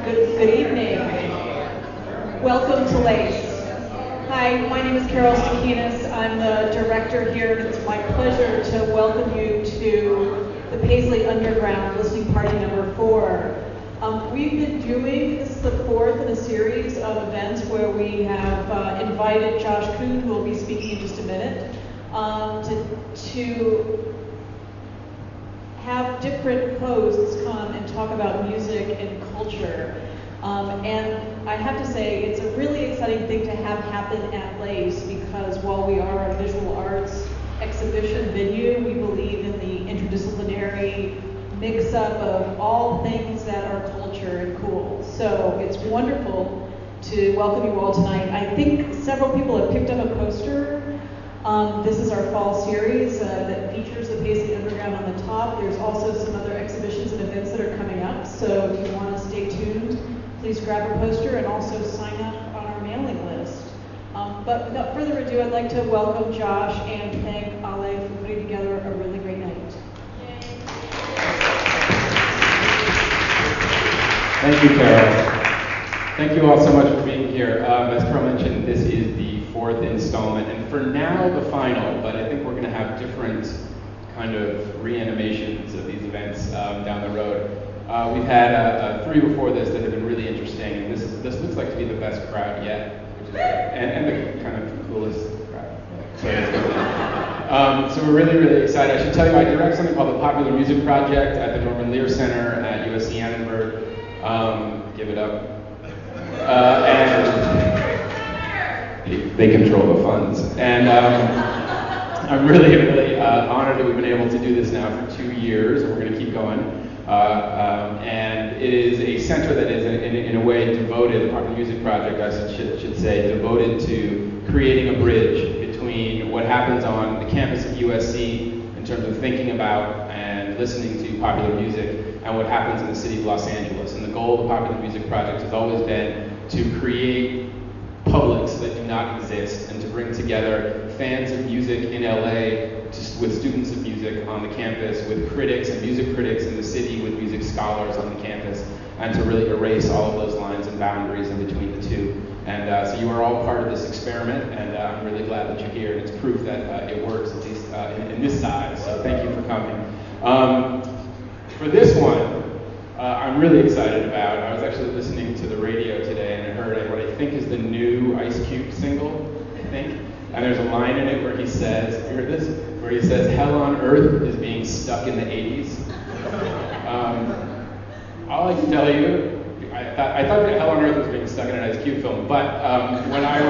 Good evening. Welcome to Lace. Hi, my name is Carol Stakinas. I'm the director here, and it's my pleasure to welcome you to the Paisley Underground listening party number 4. We've been doing, this is the 4th in a series of events where we have invited Josh Kun, who will be speaking in just a minute, to have different hosts come and talk about music and culture. And I have to say, it's a really exciting thing to have happen at Lace, because while we are a visual arts exhibition venue, we believe in the interdisciplinary mix-up of all things that are culture and cool. So it's wonderful to welcome you all tonight. I think several people have picked up a poster. This is our fall series that features the Paisley Underground on the top. There's also some other exhibitions and events that are coming up, so if you want to stay tuned, please grab a poster and also sign up on our mailing list. But without further ado, I'd like to welcome Josh and thank Ale for putting together a really great night. Thank you, Carol. Thank you all so much for being here. As Carol mentioned, this is the 4th installment, and for now the final, but I think we're going to have different kind of reanimations of these events down the road. We've had 3 before this that have been really interesting, and this looks like to be the best crowd yet, which is great, and the kind of coolest crowd. So we're really, really excited. I should tell you, I direct something called the Popular Music Project at the Norman Lear Center at USC Annenberg. Give it up. And they control the funds. And I'm really, really honored that we've been able to do this now for 2 years, and we're going to keep going. And it is a center that is, in a way, devoted, the Popular Music Project, I should say, devoted to creating a bridge between what happens on the campus of USC in terms of thinking about and listening to popular music and what happens in the city of Los Angeles. And the goal of the Popular Music Project has always been to create publics that do not exist and to bring together fans of music in LA with students of music on the campus, with critics and music critics in the city, with music scholars on the campus, and to really erase all of those lines and boundaries in between the two. And so you are all part of this experiment, and I'm really glad that you're here, and it's proof that it works, at least in this size, so thank you for coming. For this one, I'm really excited about. I was actually listening to the radio today and I heard what I think is the new Ice Cube single, I think. And there's a line in it where he says, you heard this? Where he says, hell on earth is being stuck in the 80s. All I can tell you, I thought that hell on earth was being stuck in an Ice Cube film, but when I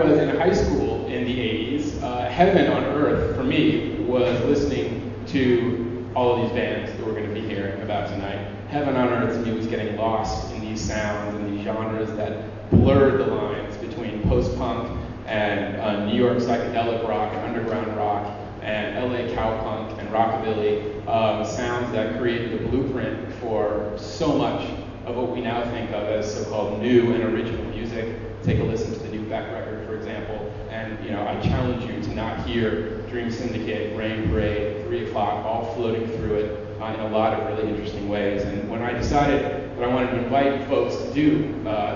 was in high school in the 80s, heaven on earth for me was listening to all of these bands that we're going to be hearing about tonight. Heaven on earth to me was getting lost in these sounds and these genres that blurred the lines between post-punk and New York psychedelic rock and underground rock and LA cowpunk and rockabilly, sounds that created the blueprint for so much of what we now think of as so-called new and original music. Take a listen to the new Beck record, for example, and I challenge you to not hear Dream Syndicate, Rain Parade, 3 O'Clock, all floating through it in a lot of really interesting ways. And when I decided that I wanted to invite folks to do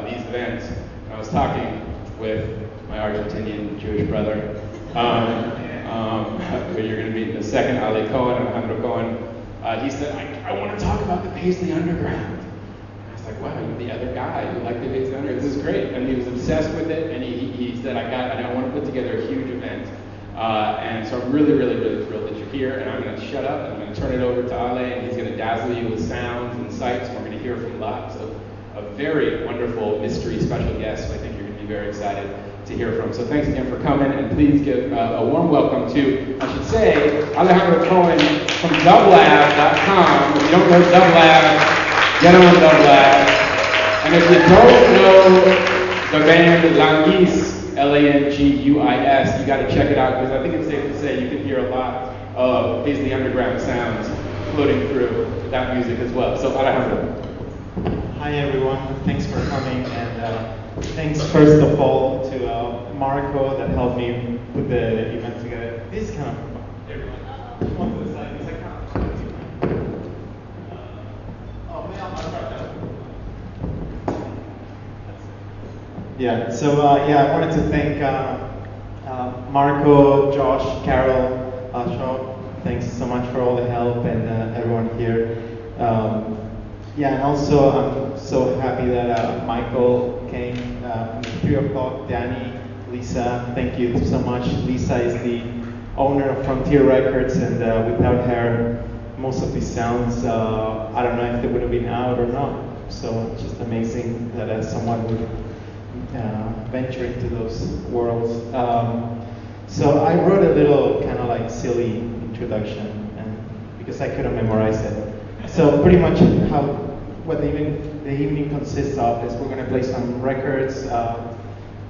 these events, I was talking with my Argentinian Jewish brother, who you're going to meet in a second, Alejandro Cohen. He said, I want to talk about the Paisley Underground. Wow, you're the other guy who liked the Paisley Underground. This is great. And he was obsessed with it, and he said, I want to put together a huge event. And so I'm really, really, really thrilled that you're here, and I'm going to shut up, and I'm going to turn it over to Ale, and he's going to dazzle you with sounds and sights, and we're going to hear from lots of very wonderful mystery special guests who I think you're going to be very excited to hear from. So thanks again for coming, and please give a warm welcome to, I should say, Alejandro Cohen from dublab.com. If you don't know Dublab, get on Dublab. And if you don't know the band Languis, Languis, you got to check it out, because I think it's safe to say you can hear a lot of Paisley Underground sounds floating through that music as well. So Alejandro. Hi everyone, thanks for coming, and thanks first of all to Marco that helped me put the event together. This is kind of fun. Everyone, one to the side. It's like, oh man, I'll start that. Yeah, so yeah, I wanted to thank Marco, Josh, Carol, Shaw. Thanks so much for all the help and everyone here. Yeah, and also I'm so happy that Michael came from the 3 o'clock, Danny, Lisa, thank you so much. Lisa is the owner of Frontier Records, and without her, most of these sounds, I don't know if they would have been out or not. So it's just amazing that someone would venture into those worlds. So I wrote a little kind of like silly introduction, and because I couldn't memorize it. So pretty much what the evening consists of is we're going to play some records.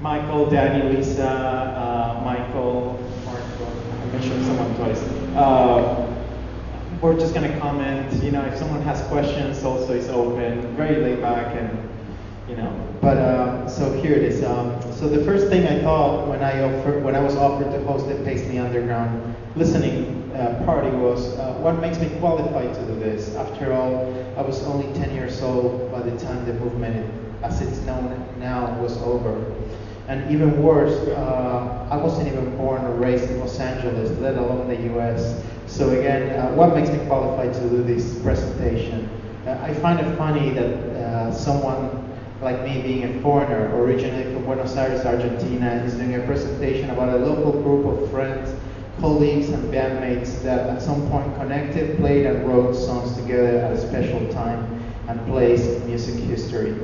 Michael, Danny, Lisa, Michael, Marco. I mentioned someone twice. We're just going to comment. You know, if someone has questions, also it's open, very laid back, and you know. But so here it is. So the first thing I thought when I was offered to host the Paisley Underground listening party was, what makes me qualified to do this? After all, I was only 10 years old by the time the movement, as it's known now, was over. And even worse, I wasn't even born or raised in Los Angeles, let alone the US. So again, what makes me qualified to do this presentation? I find it funny that someone like me, being a foreigner, originally from Buenos Aires, Argentina, is doing a presentation about a local group of friends, colleagues, and bandmates that at some point connected, played, and wrote songs together at a special time and place in music history.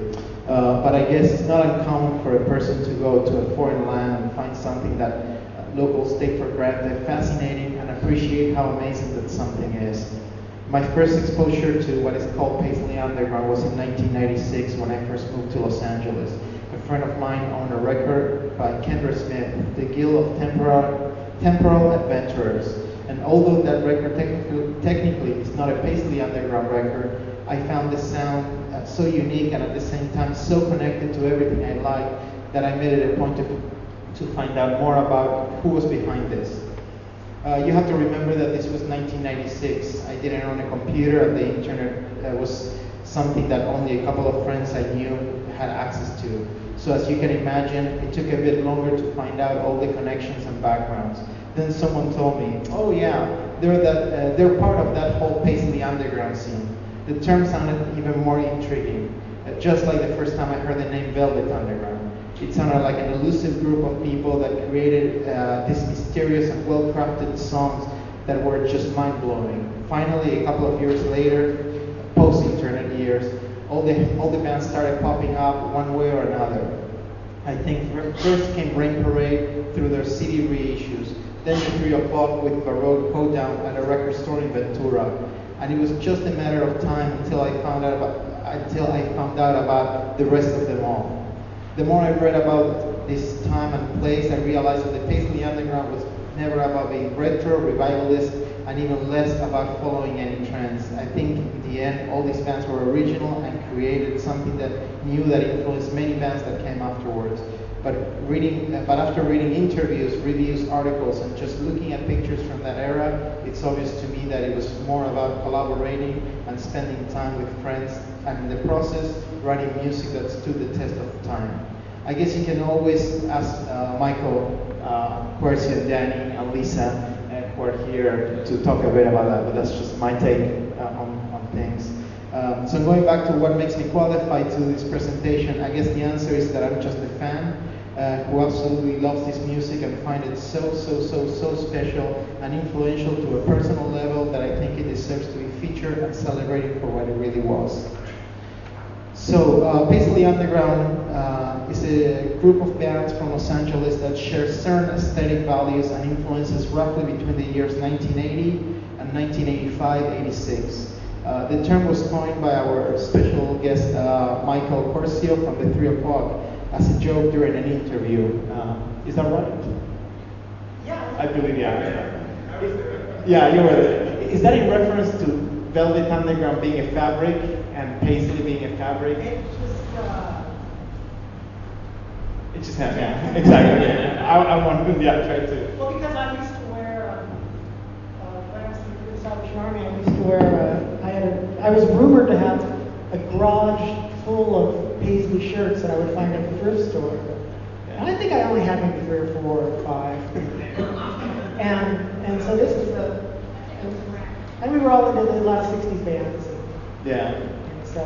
But I guess it's not uncommon for a person to go to a foreign land and find something that locals take for granted fascinating and appreciate how amazing that something is. My first exposure to what is called Paisley Underground was in 1996 when I first moved to Los Angeles. A friend of mine owned a record by Kendra Smith, The Guild of Temporal Adventurers. And although that record technically is not a Paisley Underground record, I found the sound so unique and at the same time so connected to everything I liked that I made it a point to find out more about who was behind this. You have to remember that this was 1996. I didn't own a computer, and the internet was something that only a couple of friends I knew had access to. So as you can imagine, it took a bit longer to find out all the connections and backgrounds. Then someone told me, oh yeah, they're part of that whole Paisley Underground scene. The term sounded even more intriguing, just like the first time I heard the name Velvet Underground. It sounded like an elusive group of people that created these mysterious and well-crafted songs that were just mind-blowing. Finally, a couple of years later, post-internet years, all the bands started popping up one way or another. I think first came Rain Parade through their CD reissues, then the 3 o'clock with Baroque Hoedown at a record store in Ventura. And it was just a matter of time until I found out about the rest of them all. The more I read about this time and place, I realized that the Paisley Underground was never about being retro, revivalist, and even less about following any trends. I think in the end, all these bands were original and created something that influenced many bands that came afterwards. But after reading interviews, reviews, articles, and just looking at pictures from that era, it's obvious to me that it was more about collaborating and spending time with friends, and in the process, writing music that stood the test of time. I guess you can always ask Michael, Quercy, and Danny, and Lisa, who are here to talk a bit about that, but that's just my take on things. So going back to what makes me qualified to this presentation, I guess the answer is that I'm just a fan who absolutely loves this music and find it so special and influential to a personal level that I think it deserves to be featured and celebrated for what it really was. So Paisley Underground is a group of bands from Los Angeles that share certain aesthetic values and influences roughly between the years 1980 and 1985-86. The term was coined by our special guest, Michael Corsio from the 3 o'clock, as a joke during an interview. Is that right? Yeah. I believe, yeah. Yeah, you were there. Is that in reference to Velvet Underground being a fabric and Paisley being a fabric? It just happened, yeah. Exactly, yeah. I want to, try to. Well, because I used to wear, when I was in the Salvation Army, I used to wear, I was rumored to have a garage full of Paisley shirts that I would find at the thrift store. And I think I only had maybe 3 or 4 or 5. and so this is and we were all into the last 60s bands. Yeah. And so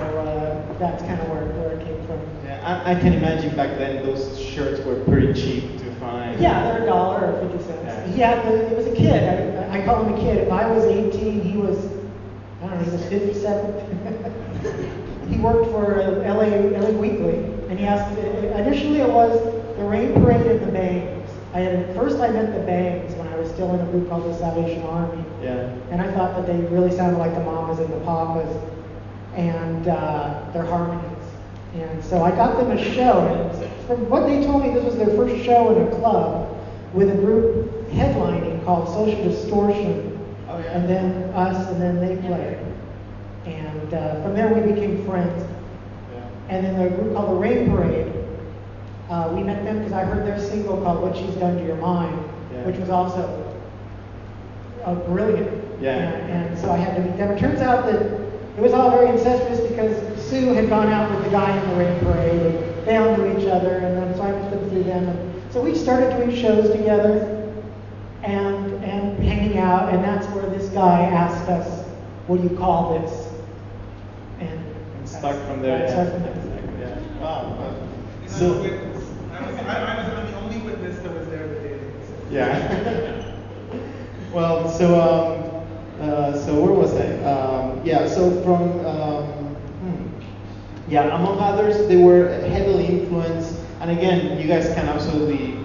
that's kind of where it came from. Yeah, I can imagine back then those shirts were pretty cheap to find. Yeah, they're $1 or 50 cents. Yeah. He was a kid. I call him a kid. If I was 18, he was, I don't know, he was 57. He worked for LA Weekly, and he asked, initially it was the Rain Parade and the Bangs. First I met the Bangs when I was still in a group called the Salvation Army. Yeah. And I thought that they really sounded like the Mamas and the Papas, and their harmonies. And so I got them a show, and from what they told me, this was their first show in a club with a group headlining called Social Distortion. Oh, yeah. And then us, and then they played. And from there we became friends. Yeah. And then the group called the Rain Parade, we met them because I heard their single called What She's Done to Your Mind, Yeah. which was also brilliant. Yeah. And so I had to meet them. It turns out that it was all very incestuous because Sue had gone out with the guy in the Rain Parade, and they all knew each other, and then so I met them through them. And so we started doing shows together and hanging out, and that's where this guy asked us, what do you call this? And Start from there. Start from there. Yeah. Wow. So, I'm the only witness that was there the day. Yeah. Well, so where was I? Yeah, so from, yeah, among others, they were heavily influenced, and again, you guys can absolutely,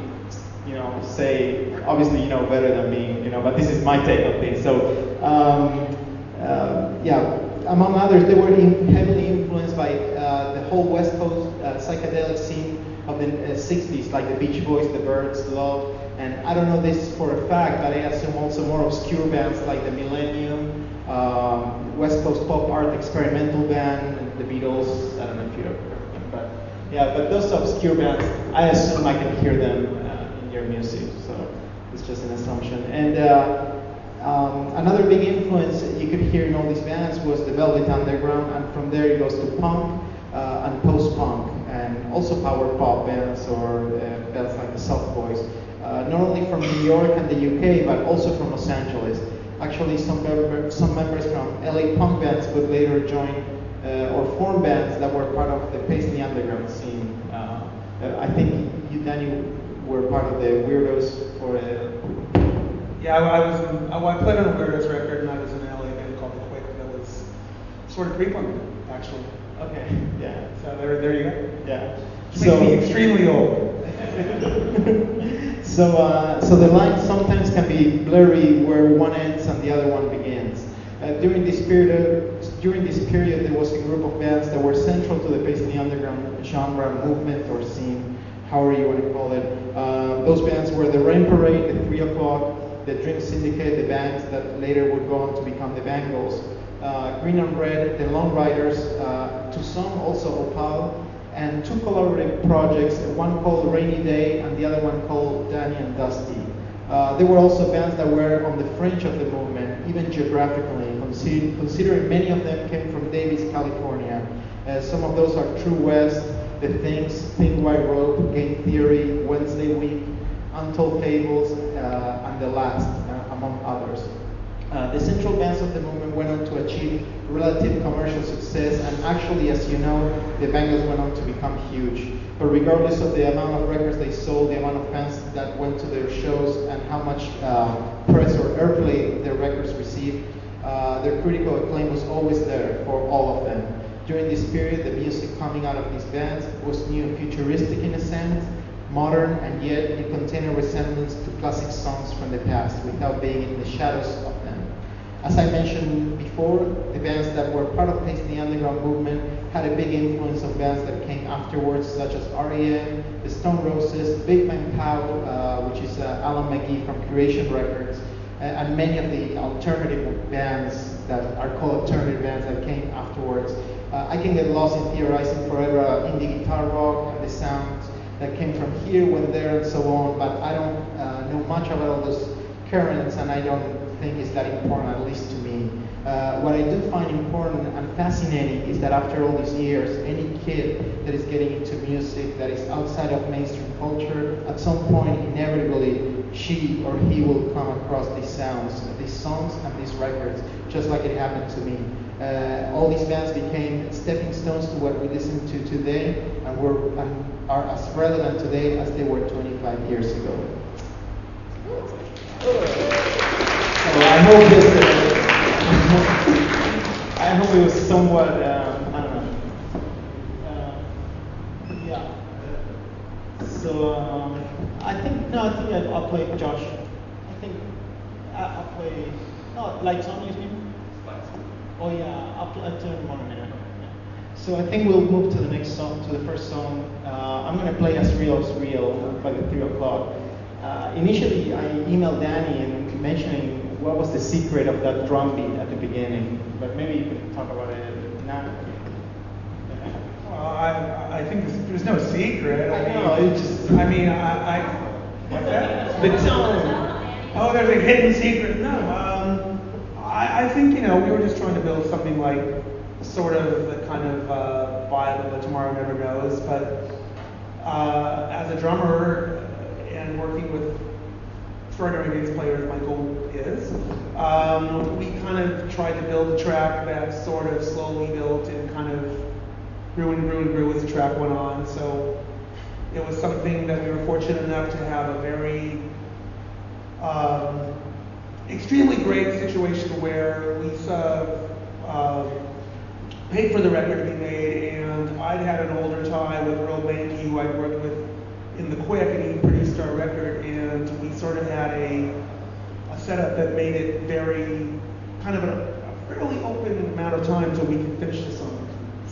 say, obviously you know better than me, but this is my take on things. So, yeah, among others, they were heavily influenced by the whole West Coast psychedelic scene of the 60s, like the Beach Boys, the Byrds, Love, and I don't know this for a fact, but I assume also more obscure bands like the Millennium, West Coast pop art experimental band, and the Beatles. I don't know if you ever heard of them, but yeah, but those obscure bands, I assume I can hear them in your music, so it's just an assumption. And another big influence you could hear in all these bands was the Velvet Underground, and from there it goes to punk and post-punk, and also power pop bands or bands like the Soft Boys. Not only from New York and the UK, but also from Los Angeles. Actually, some members from LA punk bands would later join or form bands that were part of the Paisley underground scene. I think you, Danny, were part of the Weirdos for. Yeah, I played on a Weirdos record, and I was in an LA band called The Quick that was sort of pre-punk, actually. Okay. Yeah. So there you go. Yeah. Makes me extremely old. So the line sometimes can be blurry where one ends and the other one begins. During this period, there was a group of bands that were central to the Paisley underground genre, movement, or scene, however you want to call it. Those bands were the Rain Parade, the 3 O'Clock, the Dream Syndicate, the bands that later would go on to become the Bangles, Green and Red, the Long Riders, to some also Opal, and 2 collaborative projects, one called Rainy Day and the other one called Danny and Dusty. There were also bands that were on the fringe of the movement, even geographically, considering many of them came from Davis, California. Some of those are True West, The Things, Thin White Rope, Game Theory, Wednesday Week, Untold Fables, and The Last, among others. The central bands of the movement went on to achieve relative commercial success, and actually, as you know, the Bangles went on to become huge. But regardless of the amount of records they sold, the amount of fans that went to their shows, and how much press or airplay their records received, their critical acclaim was always there for all of them. During this period, the music coming out of these bands was new and futuristic in a sense, modern, and yet it contained a resemblance to classic songs from the past without being in the shadows of them. As I mentioned before, the bands that were part of Paisley underground movement had a big influence on bands that came afterwards, such as R.E.M., the Stone Roses, Big Man Pow, which is Alan McGee from Curated Records, and many of the alternative bands that are called alternative bands that came afterwards. I can get lost in theorizing forever indie guitar rock and the sounds that came from here, went there, and so on, but I don't know much about all those currents, and I don't think it's that important, at least to me. What I do find important and fascinating is that after all these years, any kid that is getting into music that is outside of mainstream culture, at some point, inevitably, she or he will come across these sounds, these songs, and these records, just like it happened to me. All these bands became stepping stones to what we listen to today, and are as relevant today as they were 25 years ago. So I hope I hope it was somewhat, I don't know. Yeah. So I think I'll play Josh. I think I'll play. No, lights on, you mean? Oh yeah, I'll turn them on in a minute. Yeah. So I think we'll move to the next song, to the first song. I'm gonna play As Real by the 3 o'clock. Initially, I emailed Danny and mentioning what was the secret of that drum beat at the beginning, but maybe you can talk about it now. Well, I think there's no secret. I know, it's just. I mean, what's that? The tone. Oh, there's a hidden secret. No, I think, we were just trying to build something like sort of the kind of vibe of the Tomorrow Never Knows, but as a drummer and working with extraordinary bass players, Michael is, we kind of tried to build a track that sort of slowly built and kind of grew and grew and grew as the track went on. So it was something that we were fortunate enough to have a very extremely great situation where we paid for the record to be made, and I'd had an older tie with Earl Banky, who I'd worked with in the Quick, and he produced our record, and we sort of had a setup that made it very kind of a fairly open amount of time till we could finish the song.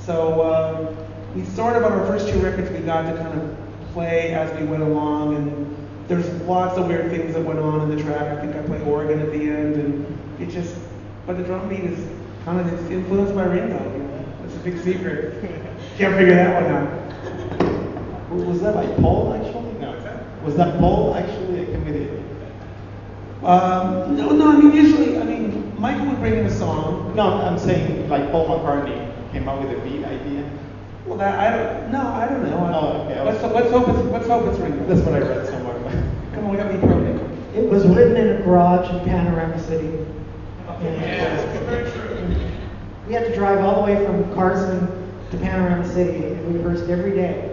So we sort of, on our first 2 records, we got to kind of play as we went along, and there's lots of weird things that went on in the track. I think I played organ at the end, and but the drum beat is kind of, it's influenced by Ringo. That's a big secret. Can't figure that one out. Was that by Paul actually? No. Was that Paul actually a comedian? No, Michael would bring in a song. No, I'm saying like Paul McCartney came up with a beat idea. Well, I don't know. Oh, okay. Let's hope it's Ringo. That's what I read somewhere. Come on, we got to be pro Ringo. It was written in a garage in Panorama City. Very true. We had to drive all the way from Carson to Panorama City, and we rehearsed every day.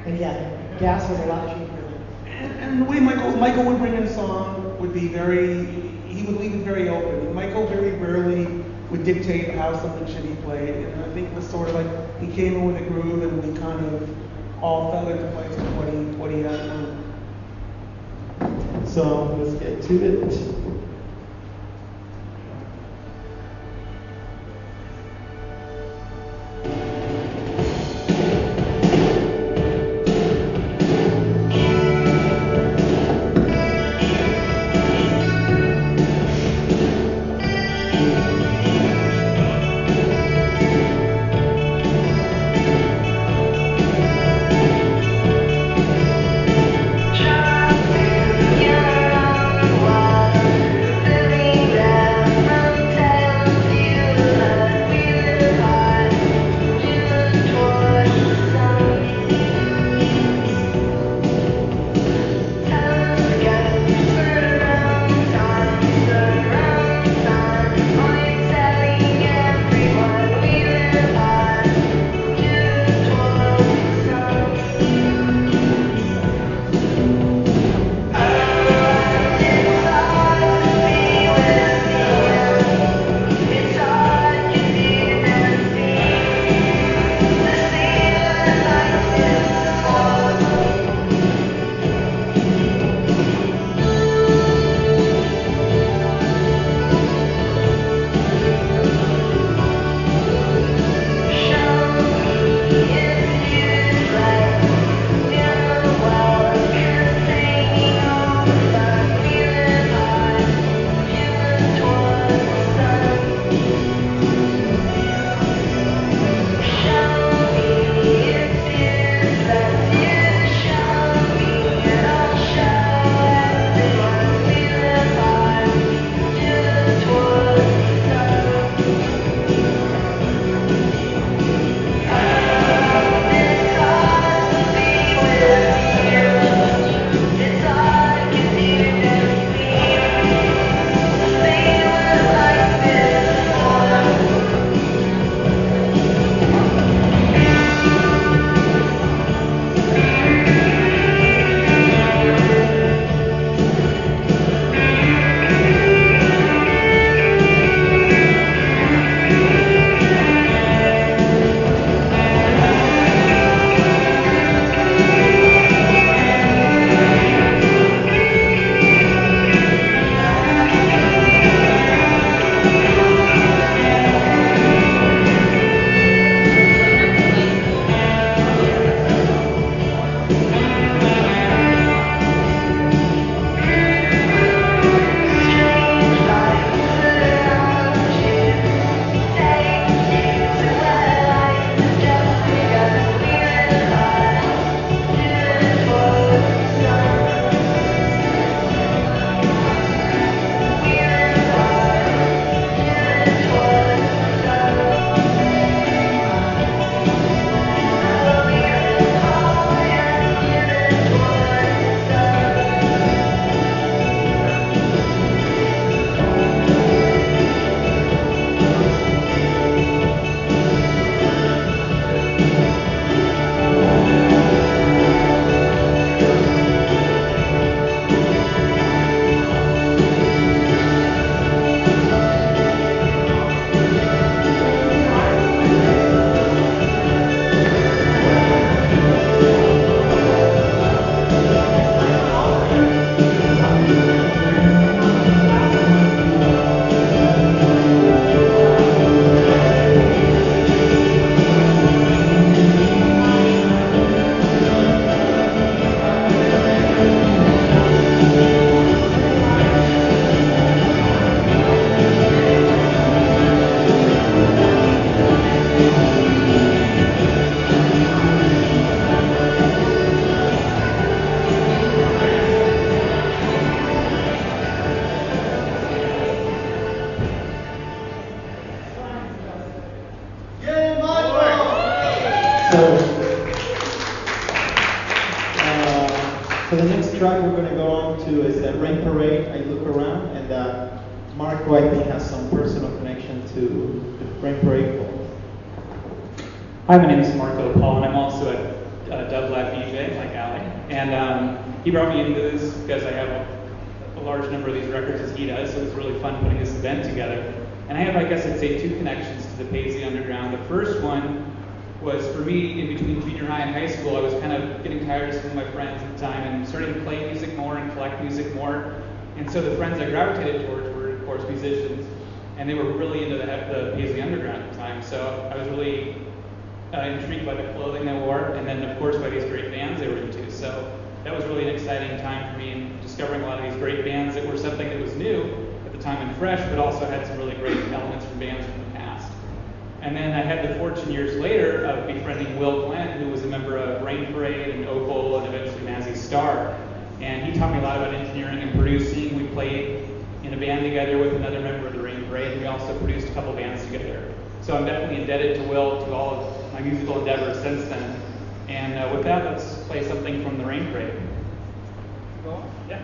And yeah, gas was a lot cheaper. And the way Michael would bring in a song would be he would leave it very open. Michael very rarely would dictate how something should be played, and I think it was sort of like he came in with a groove, and we kind of all fell into place with what he had done. So let's get to it. Try to figure out why So the next track we're going to go on to is Rain Parade, I Look Around, and Marco, I think, has some personal connection to the Rain Parade. Hi, my name is Marco Paul, and I'm also a Dub Lab DJ, like Ali. And he brought me into this because I have a large number of these records as he does, so it was really fun putting this event together. And I have, I guess I'd say, two connections to the Paisley Underground. The first one was for me in between junior high and high school. I was kind of getting tired of some of my friends at the time and starting to play music more and collect music more. And so the friends I gravitated towards were, of course, musicians, and they were really into the Paisley Underground at the time. So I was really intrigued by the clothing they wore, and then, of course, by these great bands they were into. So that was really an exciting time for me in discovering a lot of these great bands that were something that was new at the time and fresh, but also had some really great elements from bands from the past. And then I had the fortune years later of befriending Will Glenn, who was a member of Rain Parade and Opal and eventually Mazzy Star. And he taught me a lot about engineering and producing. We played in a band together with another member of the Rain Parade, and we also produced a couple bands together. So I'm definitely indebted to Will to all of my musical endeavors since then. And with that, let's play something from the Rain Parade. Go on? Yeah.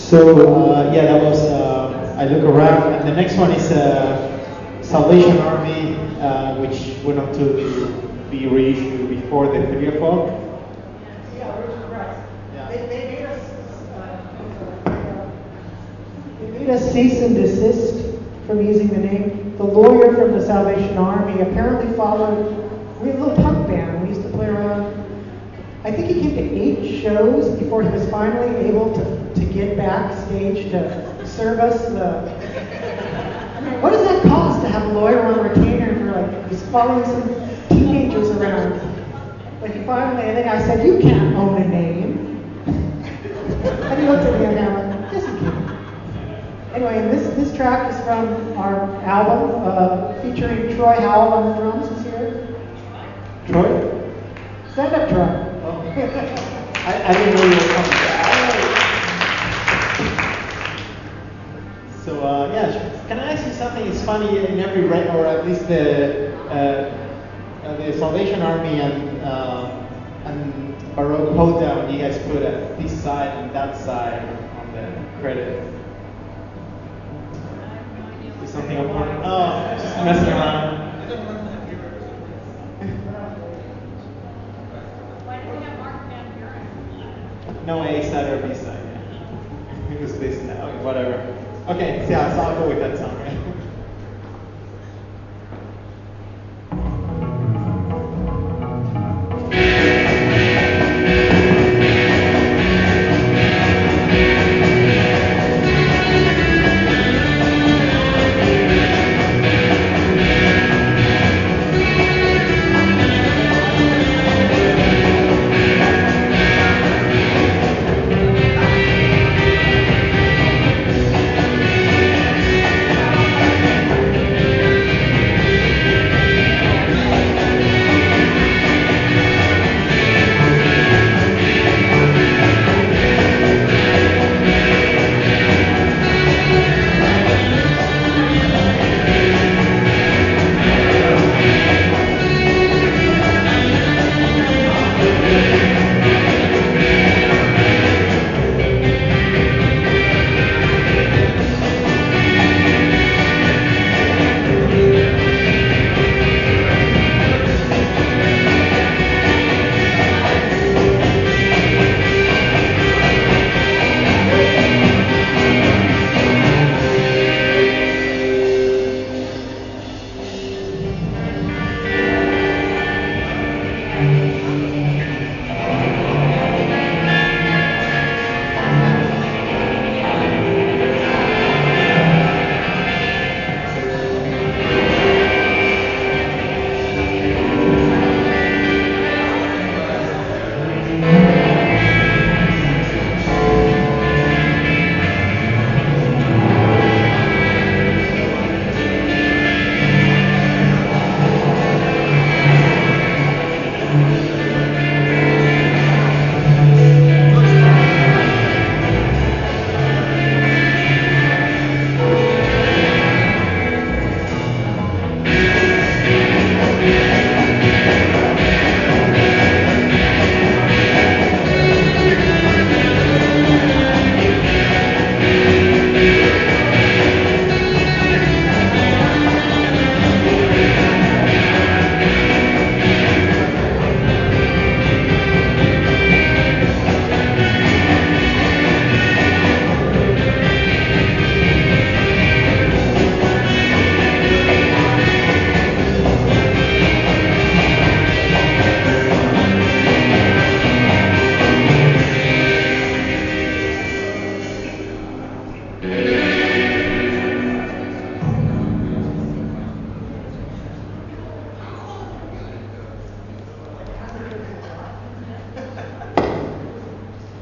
So yeah, that was I Look Around, and the next one is Salvation Army, which went on to be reissued before the 3 o'clock. Yeah, Richard Price. Yeah. They made us cease and desist from using the name. The lawyer from the Salvation Army apparently followed. We had a little punk band. We used to play around. I think he came to 8 shows before he was finally able to get backstage to serve us the. I mean, what does that cost to have a lawyer on retainer for like these following some teenagers around. But he finally, and then I said, "You can't own a name." And he looked at me and I went, "Yes, you can." Anyway, and this track is from our album featuring Troy Howell on the drums. Is here? Troy? Stand up, Troy. Oh. I didn't know you were coming back. So, yeah, can I ask you something? It's funny, in every record, or at least the Salvation Army and Baroque Hold Down, you guys put this side and that side on the credit. Is something important? Oh, just messing around. Why do we have Mark Van Buren? No A side or B side. Yeah. Who's this now? Whatever. Okay, yeah, so I'll go with that song. Right?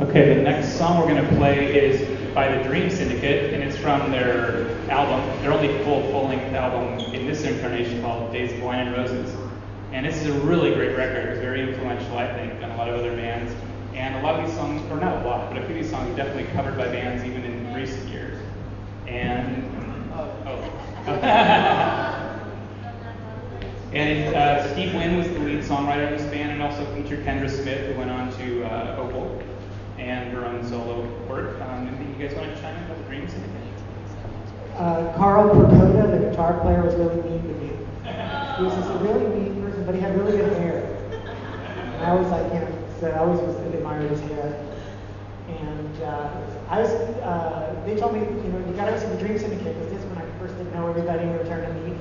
Okay, the next song we're going to play is by the Dream Syndicate, and it's from their album, their only full-length album in this incarnation called Days of Wine and Roses. And this is a really great record. It's very influential, I think, on a lot of other bands. And a lot of these songs, or not a lot, but a few of these songs are definitely covered by bands even in recent years. And, and Steve Wynn was the lead songwriter in this band, and also featured Kendra Smith, who went on to Opal, and her own solo work. Anything you guys want to chime in about the Dream Syndicate? Carl Percoda, the guitar player, was really mean to me. He was just a really mean person, but he had really good hair. And I always like him, so I always admired his hair. And they told me, you got to listen to Dream Syndicate, because this is when I first didn't know everybody and we were trying to meet.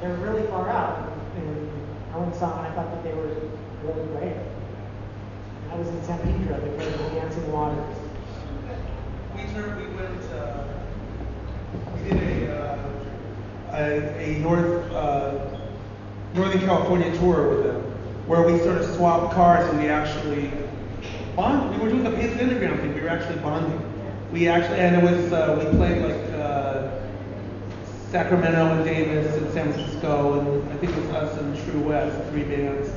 They were really far out. And I went and saw them, and I thought that they were really great. I was in San Pedro, they played the Dancing Waters. We did a Northern California tour with them, where we sort of swapped cars and we actually bonded. We were doing the Paisley Underground thing. We were actually bonding. We actually, and it was we played like Sacramento and Davis and San Francisco, and I think it was us and True West, 3 bands.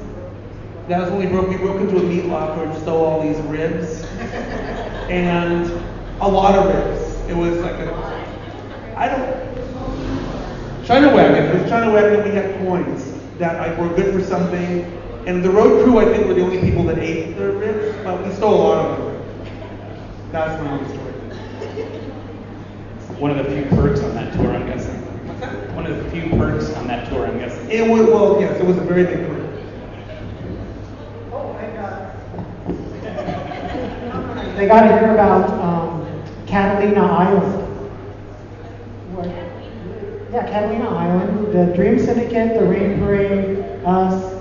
That was when we broke into a meat locker and stole all these ribs, and a lot of ribs. It was like China Wagon. It was China Wagon, and we had coins that were good for something. And the road crew, I think, were the only people that ate the ribs, but we stole a lot of them. That's my only story. One of the few perks on that tour, I'm guessing. What's that? One of the few perks on that tour, I'm guessing. It was, well, yes, it was a very big perk. Oh, they got to hear about Catalina Island. Yeah, Catalina Island. The Dream Syndicate, the Rain Parade, us,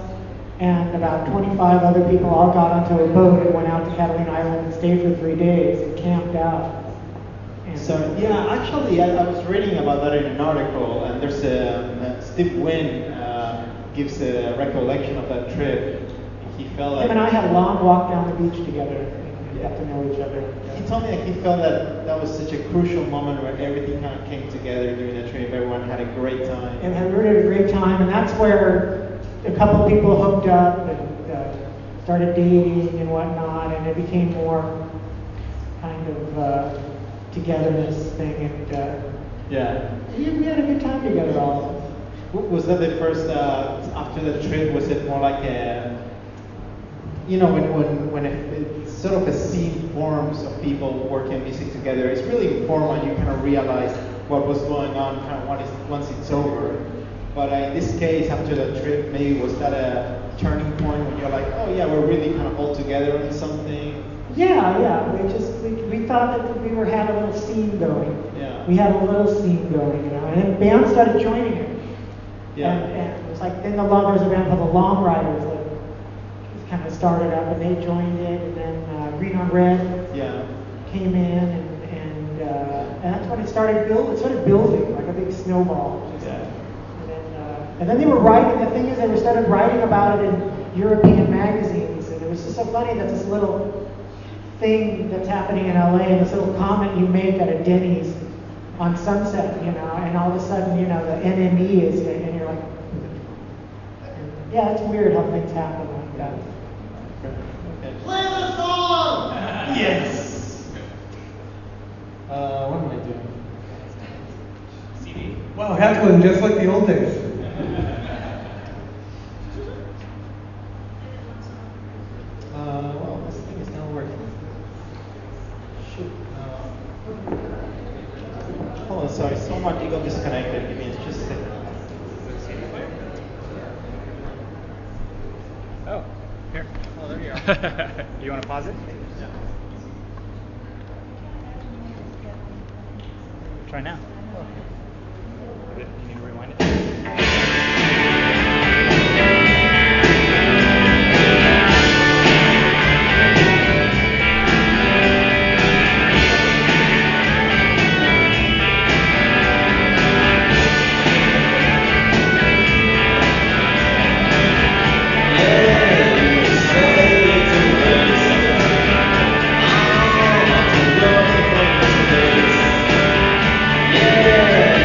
and about 25 other people all got onto a boat and went out to Catalina Island and stayed for 3 days and camped out. And So yeah, actually, I was reading about that in an article, and there's Steve Wynn gives a recollection of that trip. He felt like him and I had a long walk down the beach together and we got to know each other. he told me that he felt that was such a crucial moment where everything kind of came together during the trip. Everyone had a great time. And we had a great time, and that's where a couple of people hooked up and started dating and whatnot, and it became more kind of togetherness thing, and Yeah. we had a good time together all of us. Was that the first, after the trip, was it more like a, you know, when it's sort of a scene forms of people working music together, it's really informal, you kind of realize what was going on kind of once it's over. But in this case, after the trip, maybe was that a turning point when you're like, oh yeah, we're really kind of all together on something? Yeah, we thought that we had a little scene going. Yeah. We had a little scene going, you know, and then bands started joining it. Yeah. And it was like, then there was a band called the Long Riders that just kind of started up, and they joined it, and then Green on Red Yeah. came in, and that's when it started building like a big snowball. Yeah. And then they were writing. The thing is, they started writing about it in European magazines, and it was just so funny that this little thing that's happening in LA, and this little comment you make at a Denny's on Sunset, you know, and all of a sudden, you know, the NME is, and you're like, yeah, it's weird how things happen like that. Okay. Play the song! Yes. What am I doing? CD. Wow, heckling just like the old days. Well, this thing is not working. Shoot. Hold on, sorry. Someone got disconnected. Give me just a second. Oh, here. Oh, there you are. You want to pause it? Yeah. Try now. You need to rewind it. Yeah.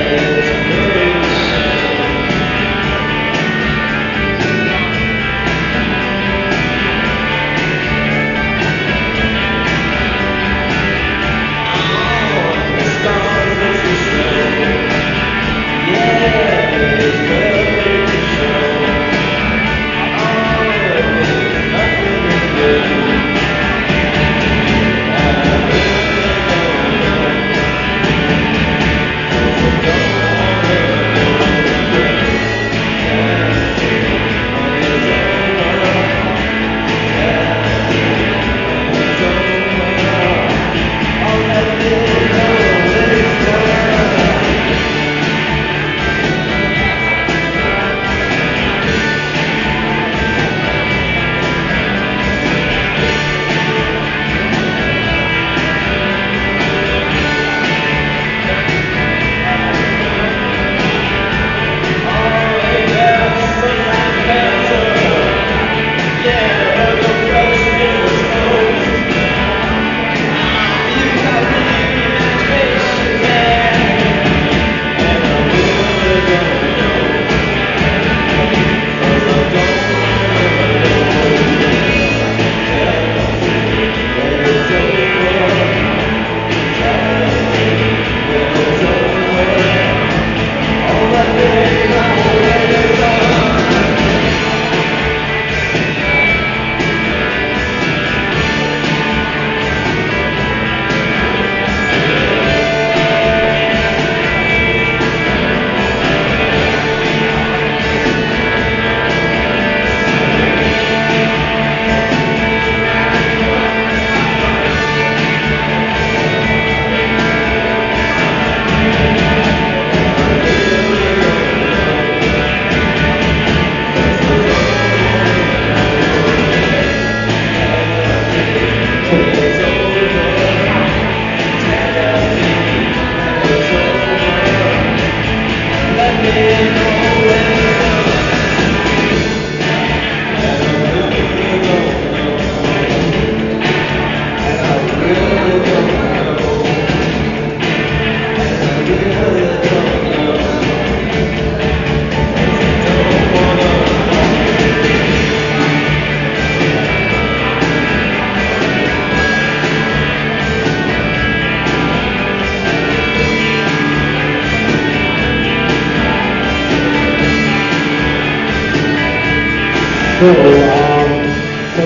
So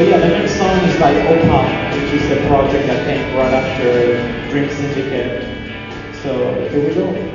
yeah, the next song is by Opal, which is a project that came right after Dream Syndicate. So here we go.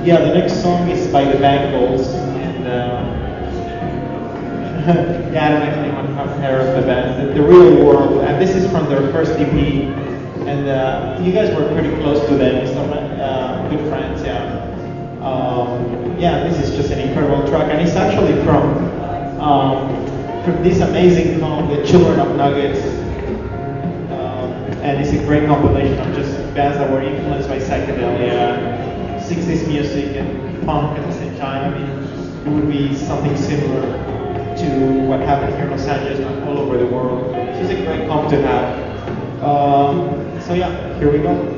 Yeah, the next song is by the Bangles, and yeah, I don't know if anyone have heard of the band, the Real World, and this is from their first EP, and you guys were pretty close to them, some good friends, yeah. Yeah, this is just an incredible track, and it's actually from this amazing song, The Children of Nuggets, and it's a great compilation of just bands that were influenced by psychedelia, 60s music and punk at the same time. I mean, it would be something similar to what happened here in Los Angeles and all over the world. So it's a great comp to have. So yeah, here we go.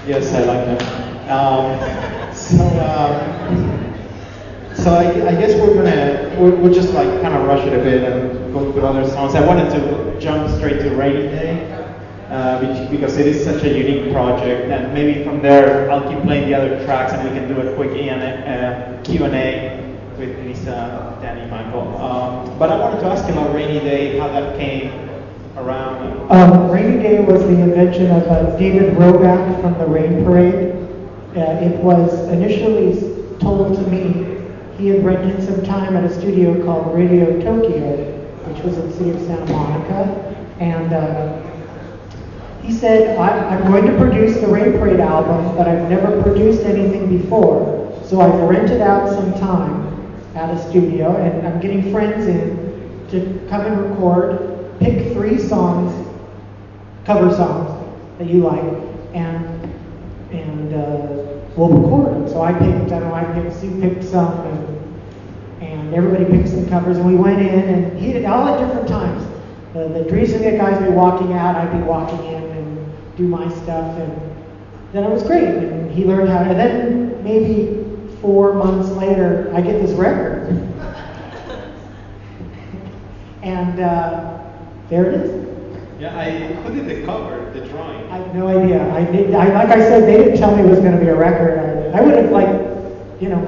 Yes, I like that. So I guess we'll just like kind of rush it a bit and go through other songs. I wanted to jump straight to Rainy Day because it is such a unique project, and maybe from there I'll keep playing the other tracks and we can do a quick Q&A with Lisa, Danny, Michael. But I wanted to ask you about Rainy Day, how that came around. Rainy Day was the invention of David Roback from the Rain Parade. It was initially told to me he had rented some time at a studio called Radio Tokyo, which was in the city of Santa Monica, and he said, I'm going to produce the Rain Parade album, but I've never produced anything before, so I've rented out some time at a studio, and I'm getting friends in to come and record, pick 3 songs, cover songs that you like, and we'll record them. So I picked Sue picked some, and everybody picked some covers, and we went in, and he did all at different times. The Dream Syndicate guys would be walking out, I'd be walking in and do my stuff, and then it was great. And he learned how to, and then maybe 4 months later, I get this record. And there it is. Yeah, who did the cover, the drawing? I have no idea. Like I said, they didn't tell me it was going to be a record. I would have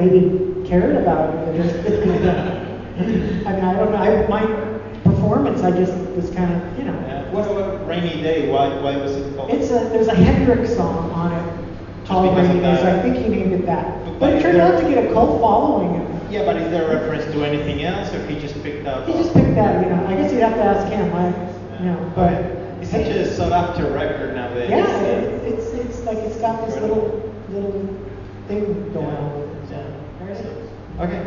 maybe cared about it. I mean, I don't know. My performance, I just was kind of, What about Rainy Day? Why was it called? There's a Hendrix song on it called Rainy Day, so I think he named it that. But it turned out to get a cult following. Yeah, but is there a reference to anything else, or he just picked up? He just picked that, I guess you'd have to ask him. But it's such a sought-after record nowadays. Yeah, it's like it's got this little thing going on. Okay.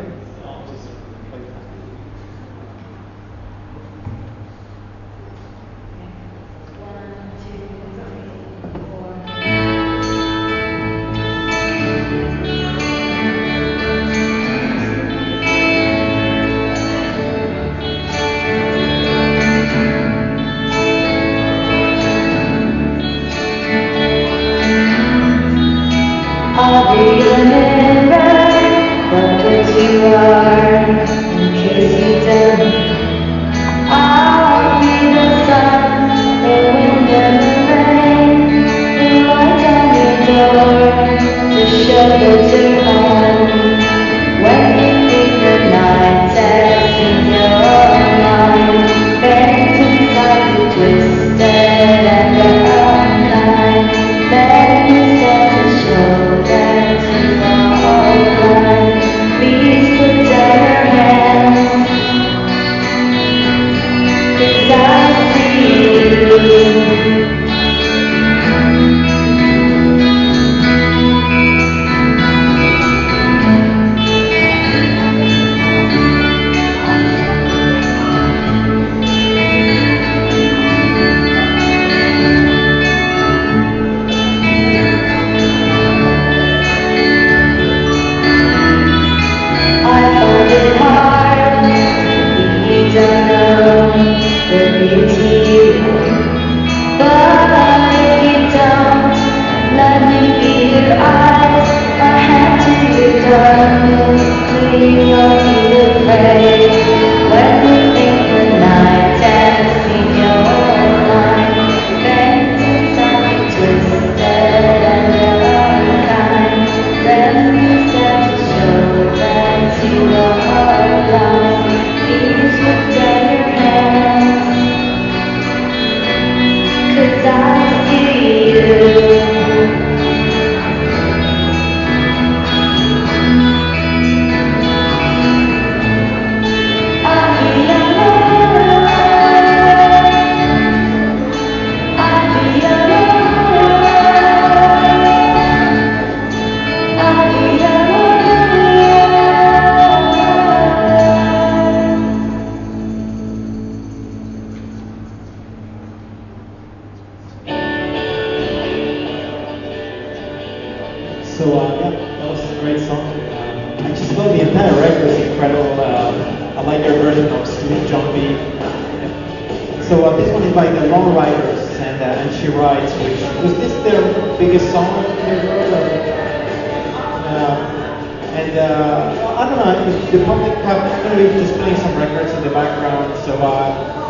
version of Sleep Jumpy. So this one is by the Long Riders, and She Rides, which was this their biggest song they wrote? And I don't know, if the public have, I'm going to be just playing some records in the background, so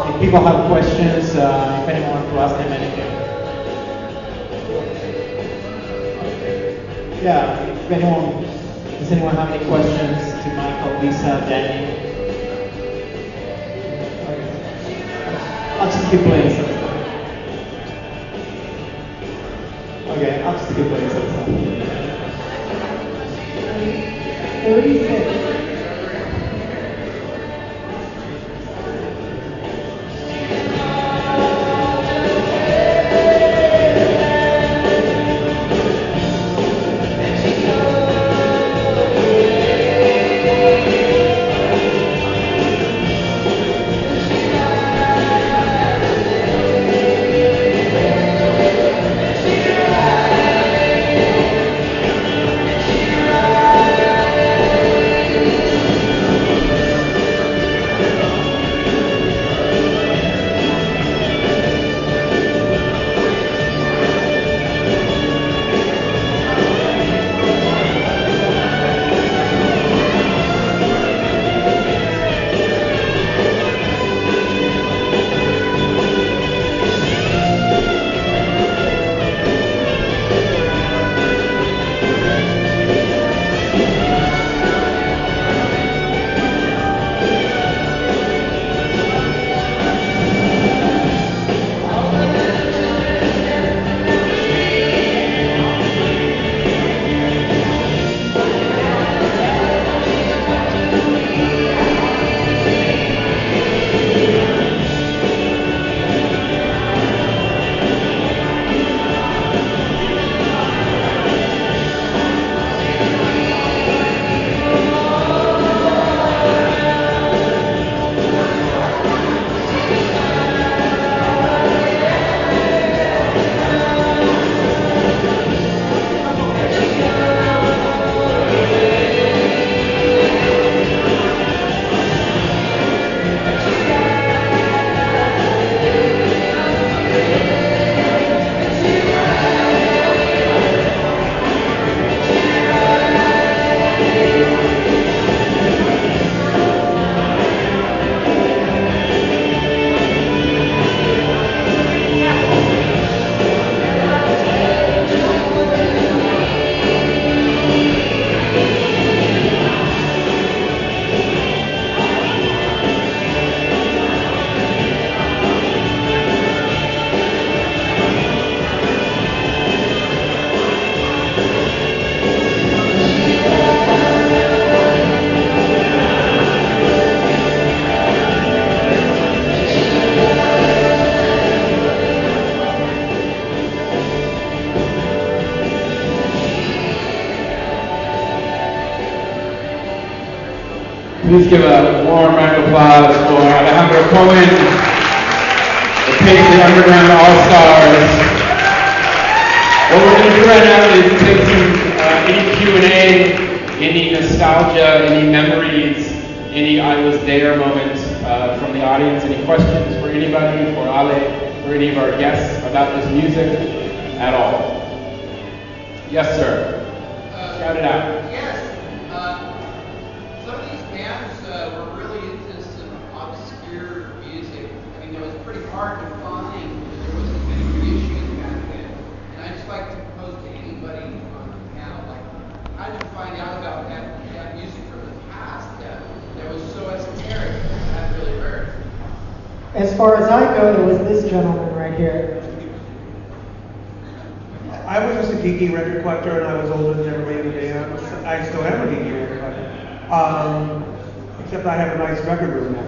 if people have questions, if anyone wants to ask them anything. Yeah, if anyone, does anyone have any questions to Michael, Lisa, Danny? Okay. I'll just keep playing some stuff. Okay, I'll just keep playing some stuff. 36. Please give a warm round of applause for Alejandro Cohen, the Paisley Underground All-Stars. What we're going to do right now is take some any Q&A, any nostalgia, any memories, any I was there moments from the audience. Any questions for anybody, for Ale, for any of our guests about this music at all? Yes, sir. Shout it out. Yes. Some of these bands were really into some obscure music. I mean, it was pretty hard to find. There wasn't many reissues back then. And I'd just like to propose to anybody on the panel, like, how did you find out about that music from the past that was so esoteric that really hurt? As far as I go, there was this gentleman right here. I was just a geeky record collector, and I was older than everybody in the band. I still am a geeky record collector. Except I have a nice record room now.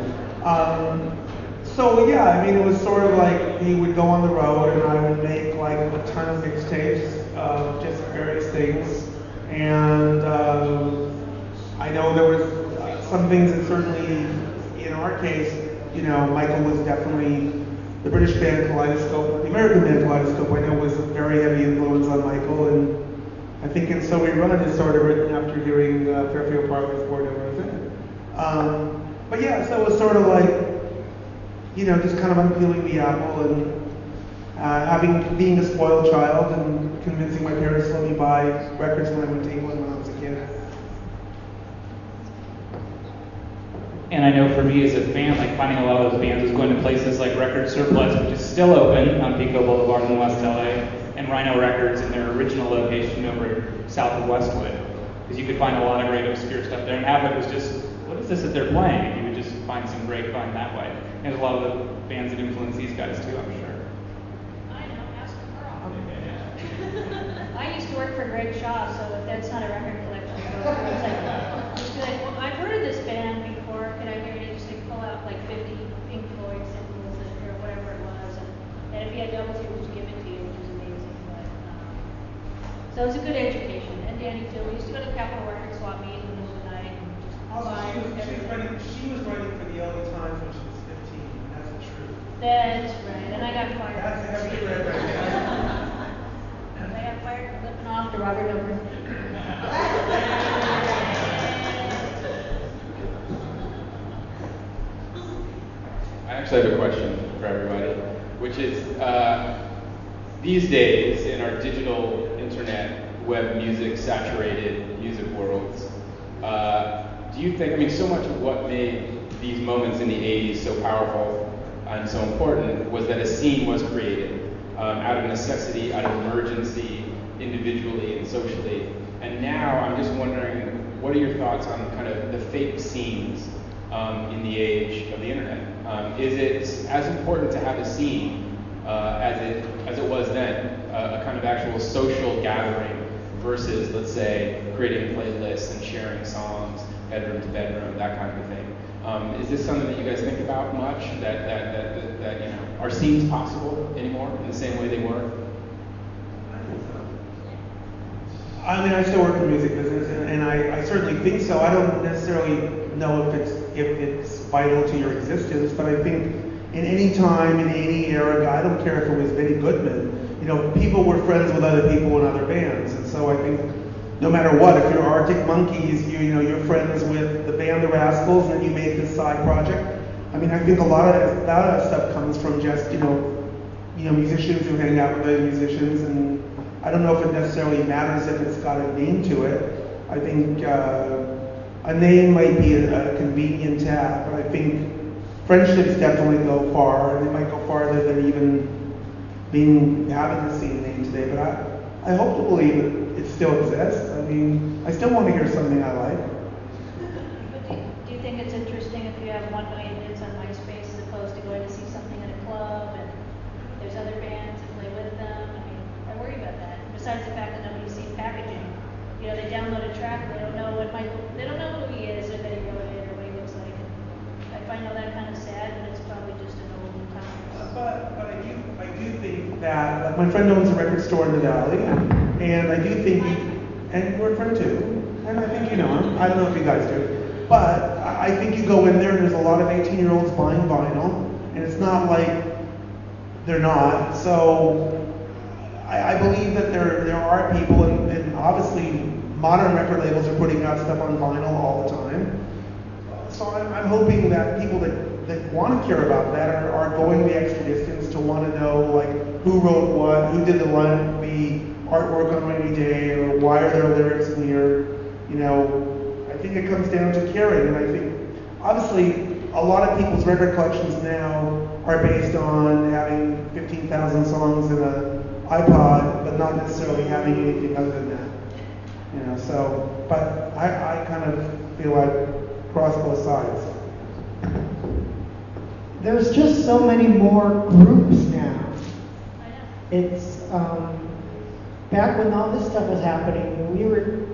So yeah, I mean, it was sort of like he would go on the road, and I would make like a ton of mixtapes of just various things. And I know there was some things that certainly, in our case, you know, Michael was definitely the British band Kaleidoscope. The American band Kaleidoscope, I know, was a very heavy influence on Michael, and I think And So We Run is sort of written after hearing Fairfield Park was Born Over a Thing. But yeah, so it was sort of like, just kind of unpeeling the apple and being a spoiled child and convincing my parents to let me buy records when I went to England when I was a kid. And I know for me as a fan, like finding a lot of those bands was going to places like Record Surplus, which is still open on Pico Boulevard in West LA, and Rhino Records in their original location over south of Westwood. Because you could find a lot of great obscure stuff there, and half of it was just, what is this that they're playing? And you would just find some great fun that way. And there's a lot of the bands that influence these guys too, I'm sure. I know, ask Carl. I used to work for Greg Shaw, so if that's not a record collector, it's like, well, I've heard of this band before. Could I hear it? Just like pull out like 50 Pink Floyd singles or whatever it was, and if you had double two, just give it to you, which is amazing. But so it was a good education. And Danny too. We used to go to the Capitol Record Swap meet in the middle of the night and just buy everything. She was writing for the LA Times when she was 15. That's the truth. That's right. And I got fired. That's right there. I got fired for flipping off to Robert Ober. I actually have a question for everybody, which is, these days in our digital internet, web music saturated music worlds, do you think, so much of what made these moments in the 80s so powerful and so important was that a scene was created out of necessity, out of emergency, individually and socially. And now I'm just wondering, what are your thoughts on kind of the fake scenes in the age of the internet? Is it as important to have a scene as it was then, a kind of actual social gathering versus, let's say, creating playlists and sharing songs, bedroom to bedroom, that kind of thing? Is this something that you guys think about much? That are scenes possible anymore in the same way they were? I still work in the music business, and I certainly think so. I don't necessarily know if it's vital to your existence, but I think in any time, in any era, I don't care if it was Benny Goodman, people were friends with other people in other bands, and so I think no matter what, if you're Arctic Monkeys, you're friends with the band The Rascals, and then you make this side project. I think a lot of that stuff comes from just musicians who hang out with other musicians, and I don't know if it necessarily matters if it's got a name to it. I think a name might be a convenient to have, but I think friendships definitely go far, and they might go farther than even having the scene name today. But I hope to believe it still exists. I still want to hear something I like. But do you think it's interesting if you have 1 million hits on MySpace as opposed to going to see something in a club and there's other bands that play with them? I worry about that. Besides the fact that nobody's seen packaging, they download a track, they don't know who he is or that he wrote it or what he looks like. And I find all that kind of sad, but it's probably just an old time. But I do think that, like, my friend owns a record store in the Valley, and I do think, and you're a friend too, and I think you know him. I don't know if you guys do, but I think you go in there and there's a lot of 18-year-olds buying vinyl, and it's not like they're not. So I believe that there are people, and obviously modern record labels are putting out stuff on vinyl all the time. So I'm hoping that people that want to care about that are going the extra distance to want to know, like, who wrote what, who did the artwork on Rainy Day, or why are there lyrics in here. I think it comes down to caring, and I think obviously a lot of people's record collections now are based on having 15,000 songs in an iPod, but not necessarily having anything other than that. But I kind of feel like cross both sides. There's just so many more groups now. It's back when all this stuff was happening, we were,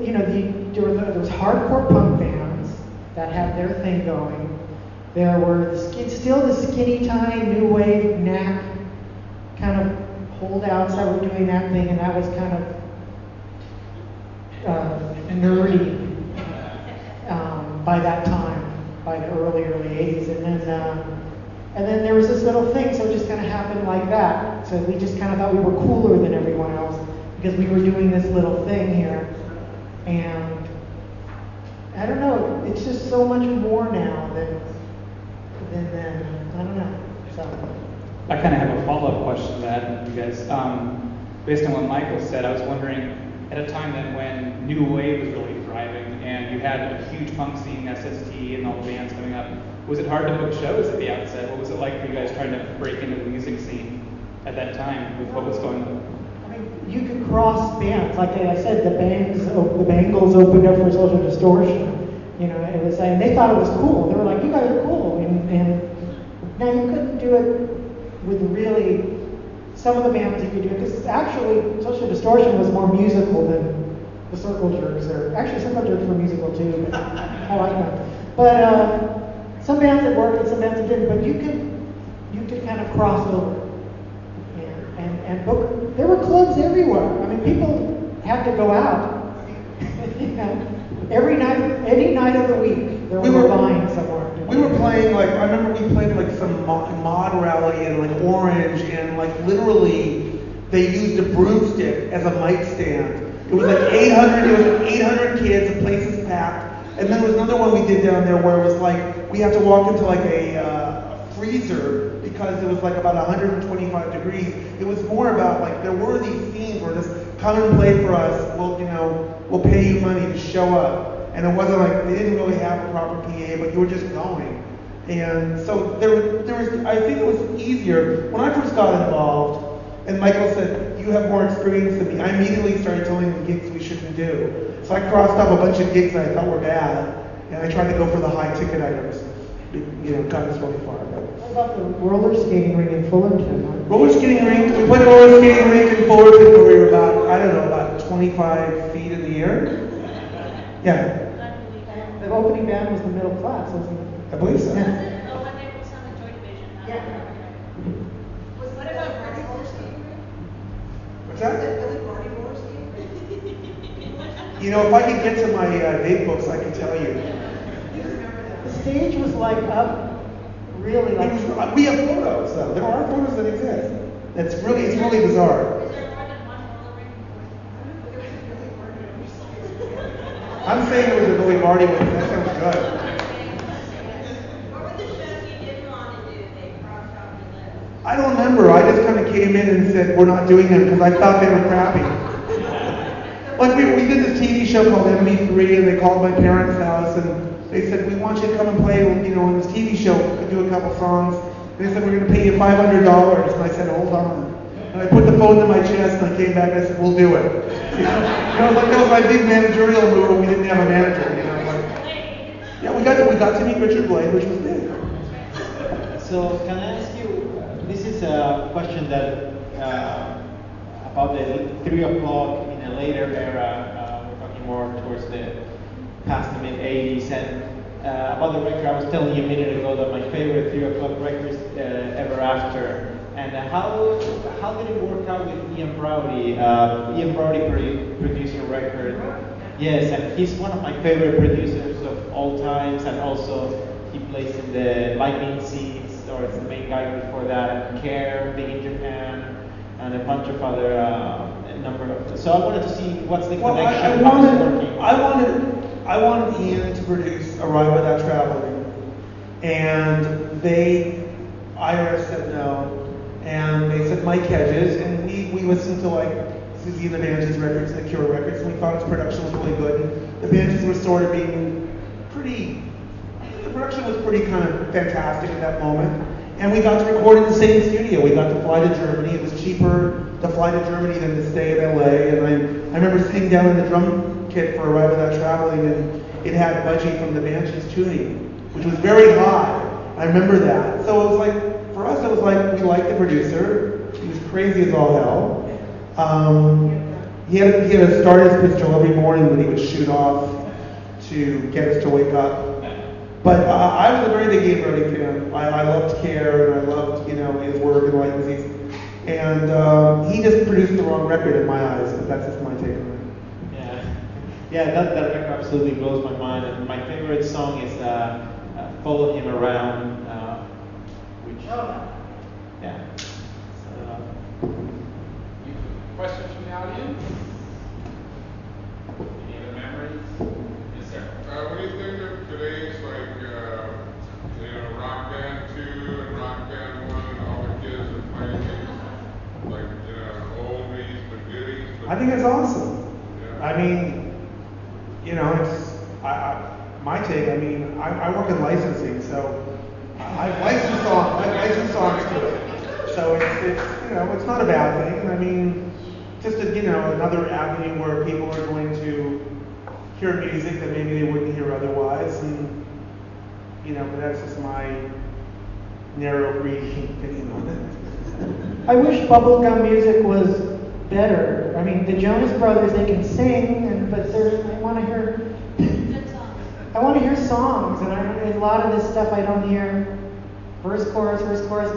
there was hardcore punk bands that had their thing going. There were still the skinny tie, new wave, knack kind of holdouts that were doing that thing, and that was kind of nerdy by that time, by the early 80s, and then there was this little thing, so it just kind of happened like that. So we just kind of thought we were cooler than everyone else because we were doing this little thing here, and I don't know, it's just so much more now than then. I don't know. So. I kind of have a follow-up question to that, you guys. Based on what Michael said, I was wondering, at a time then when New Wave was really thriving and you had a huge punk scene, SST, and all the bands coming up, was it hard to book shows at the outset? What was it like for you guys trying to break into the music scene at that time with what was going on? I mean, you could cross bands. Like I said, the Bangles opened up for Social Distortion. You know, it was, and they thought it was cool. They were like, "You guys are cool," and now you couldn't do it with really some of the bands you could do it because actually Social Distortion was more musical than the Circle Jerks. Or actually, Circle Jerks were musical too. But I like them. But some bands that worked and some bands that didn't. But you could kind of cross over and book. There were clubs everywhere. I mean, people had to go out. You know, every night, any night of the week, there was a line somewhere. We were playing, like, I remember we played like some mod rally in like Orange, and like literally they used a broomstick as a mic stand. It was like 800 kids, the place is packed. And then there was another one we did down there where it was like, we had to walk into like a freezer because it was like about 125 degrees. It was more about like, there were these scenes where just come and play for us, we'll pay you money to show up. And it wasn't like, they didn't really have a proper PA, but you were just going. And so there was, I think it was easier. When I first got involved, and Michael said, you have more experience than me, I immediately started telling them gigs we shouldn't do. So I crossed off a bunch of gigs that I thought were bad, and I tried to go for the high ticket items. You know, got us really far. What about the roller skating rink in Fullerton? Roller skating rink, we played a roller skating rink in Fullerton where we were about 25 feet in the air. Yeah. The opening band was the Middle Class, wasn't it? I believe so. Yeah. Oh, when they was on the Joy Division. Yeah. What about Party Roller Skating? What's that? Party Roller Skating? You know, if I could get to my date books, I could tell you. The stage was like up, really like. We have photos, though. There are photos that exist. It's really bizarre. Is there more than one roller rink? I'm saying it was a Billy Marty one. That sounds good. What were the shows you didn't want to do? They crossed off your list. I don't remember. I just kind of came in and said, we're not doing them because I thought they were crappy. Like we did this TV show called MB3, and they called my parents' house, and they said, we want you to come and play, you know, in this TV show, do a couple songs. And they said, we're going to pay you $500. And I said, hold on. And I put the phone to my chest, and I came back and I said, we'll do it. You know, like that was my big managerial move when we didn't have a manager. You know, like, yeah, we got to meet Richard Blade, which was big. So can I ask you, this is a question that about the 3 o'clock in a later era, we're talking more towards the past the mid-80s, and about the record, I was telling you a minute ago that my favorite 3 o'clock record is Ever After. And how did it work out with Ian Browdy? Ian Browdy produced a record. Yes, and he's one of my favorite producers of all times, and also he plays in the Lightning Seeds, or it's the main guy before that, Care, Big in Japan, and a bunch of other number of. So I wanted to see what's the connection. I wanted Ian to produce Arrive Without Traveling, and Iris said no. And they said Mike Hedges, and we listened to like Susie and the Banshees records, the Cure records, and we thought his production was really good. And the Banshees were sort of being the production was pretty kind of fantastic at that moment. And we got to record in the same studio. We got to fly to Germany. It was cheaper to fly to Germany than to stay in LA. And I remember sitting down in the drum kit for Arrive Without Traveling, and it had Budgie from the Banshees tuning, which was very high. I remember that. So it was like, for us, it was like, we liked the producer. He was crazy as all hell. He had a Stardust pistol every morning when he would shoot off to get us to wake up. But I was a very big Ian Browdy fan. I loved Care, and I loved, you know, his work and Languis. And he just produced the wrong record in my eyes, but that's just my take on it. Yeah, that record absolutely blows my mind. And my favorite song is Follow Him Around. Yeah. Questions from the audience? Any other memories? Yes, sir. When you I think it's awesome. I mean, you know, it's my take. I mean, I work in licensing, so I've licensed songs to it. So it's you know, it's not a bad thing. I mean, just you know, another avenue where people are going to hear music that maybe they wouldn't hear otherwise, and you know, but that's just my narrow reading opinion on it. I wish bubblegum music was better. I mean, the Jonas Brothers, they can sing, but I want to hear. I want to hear songs, and a lot of this stuff I don't hear. Verse, chorus,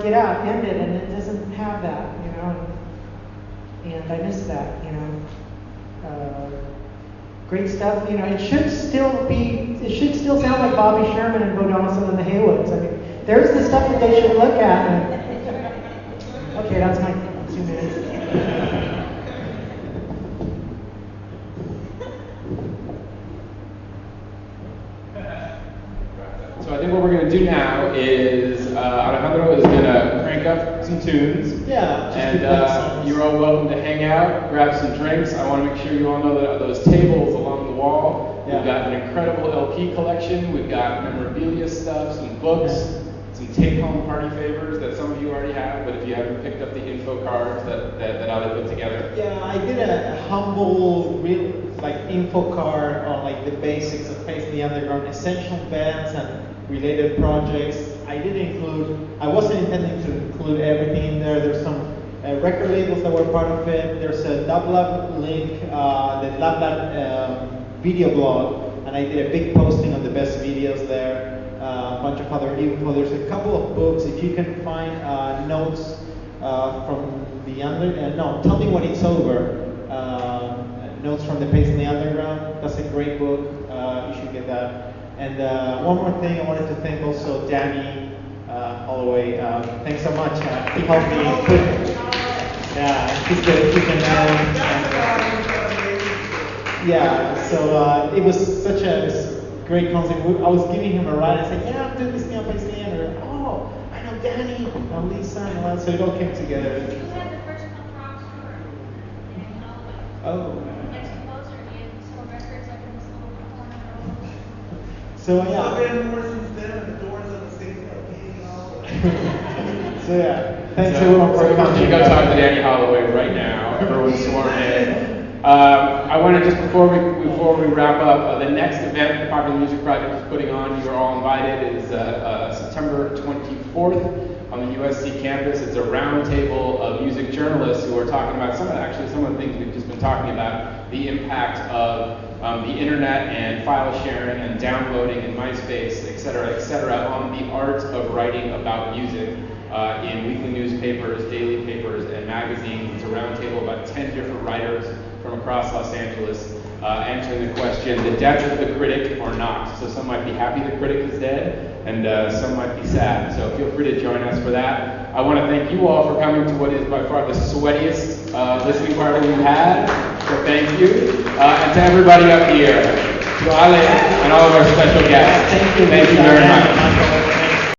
get out, end it, and it doesn't have that, you know. And I miss that, you know. Great stuff, you know. It should still sound like Bobby Sherman and Bo Donaldson and the Haywoods. I mean, there's the stuff that they should look at. Okay, that's my 2 minutes. So I think what we're going to do now is Alejandro is going to crank up some tunes. Yeah. And you're all welcome to hang out, grab some drinks. I want to make sure you all know that those tables along the wall, we've got an incredible LP collection. We've got memorabilia stuff, some books, some take-home party favors that some of you already have, but if you haven't picked up the info cards that Ale put together. Yeah, I did a humble, real info card on the basics of Paisley Underground, essential bands and related projects. I wasn't intending to include everything in there. There's some record labels that were part of it. There's a Dublab link, the Labrat video blog, and I did a big posting on the best videos there. A bunch of other info. There's a couple of books. If you can find notes from the Tell Me When It's Over. Notes from the Paisley Underground. That's a great book. You should get that. And one more thing, I wanted to thank also Danny Holloway. Thanks so much. He helped me put. Yeah, he's the man. Yeah, so it was such a great concept. I was giving him a ride and saying, yeah, I'm doing this thing on Paisley Underground. Oh, I know Danny and Lisa and all that. So it all came together. You had the first punk rock store in Holloway. Oh. So I've been more since then, and the doors on the stage are being all. So yeah, thanks everyone for coming. You go talk to Danny Holloway right now. Everyone's sworn in. I want to just before we wrap up, the next event the Popular Music Project is putting on, you are all invited, is September 24th on the USC campus. It's a roundtable of music journalists who are talking about some of the things we've just been talking about, the impact of the internet and file sharing and downloading and MySpace, et cetera, on the art of writing about music in weekly newspapers, daily papers, and magazines. It's a roundtable of about 10 different writers from across Los Angeles answering the question, the death of the critic or not. So some might be happy the critic is dead, and some might be sad. So feel free to join us for that. I want to thank you all for coming to what is by far the sweatiest listening party we've had. So thank you. And to everybody up here, to Ale and all of our special guests. Thank you very much.